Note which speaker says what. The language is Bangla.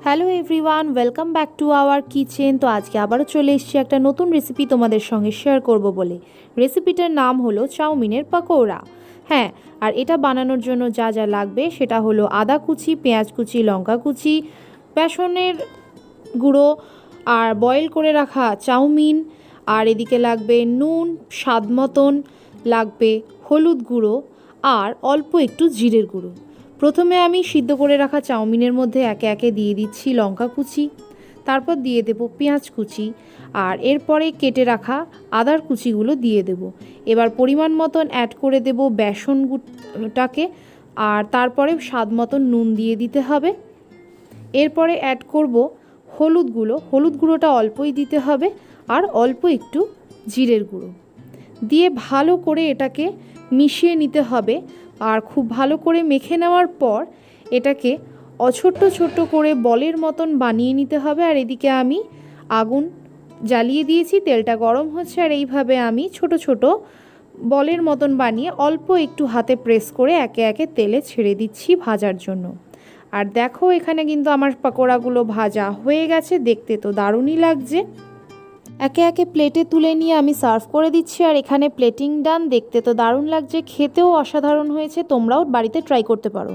Speaker 1: Hello everyone, welcome back to our kitchen. তো আজকে আবারও চলে এসেছি একটা নতুন রেসিপি তোমাদের সঙ্গে শেয়ার করব বলে। রেসিপিটার নাম হলো চাউমিনের পকোড়া। হ্যাঁ, আর এটা বানানোর জন্য যা যা লাগবে সেটা হলো আদা কুচি, পেঁয়াজ কুচি, লঙ্কা কুচি, বেসনের গুঁড়ো, আর বয়েল করে রাখা চাউমিন, আর এদিকে লাগবে নুন স্বাদ মতন, লাগবে হলুদ গুঁড়ো, আর অল্প একটু জিরের গুঁড়ো। প্রথমে আমি সিদ্ধ করে রাখা চাউমিনের মধ্যে একে একে দিয়ে দিচ্ছি লঙ্কা কুচি, তারপর দিয়ে দেব পেঁয়াজ কুচি, আর এরপরে কেটে রাখা আদার কুচিগুলো দিয়ে দেব। এবার পরিমাণ মতন অ্যাড করে দেব বেসনটাকে, আর তারপরে স্বাদ মতন নুন দিয়ে দিতে হবে। এরপরে অ্যাড করব হলুদ গুঁড়োটা অল্পই দিতে হবে, আর অল্প একটু জিরের গুঁড়ো দিয়ে ভালো করে এটাকে মিশিয়ে নিতে হবে। আর খুব ভালো করে মেখে নেওয়ার পর এটাকে ছোট্ট ছোট্ট করে বলের মতন বানিয়ে নিতে হবে। আর এদিকে আমি আগুন জ্বালিয়ে দিয়েছি, তেলটা গরম হচ্ছে, আর এইভাবে আমি ছোট ছোট বলের মতন বানিয়ে অল্প একটু হাতে প্রেস করে একে একে তেলে ছেড়ে দিচ্ছি ভাজার জন্য। আর দেখো এখানে কিন্তু আমার পকোড়াগুলো ভাজা হয়ে গেছে, দেখতে তো দারুণই লাগছে। একে একে প্লেটে তুলে নিয়ে আমি সার্ভ করে দিচ্ছি। আর এখানে প্লেটিং ডান, দেখতে তো দারুণ লাগছে, খেতেও অসাধারণ হয়েছে। তোমরাও বাড়িতে ট্রাই করতে পারো।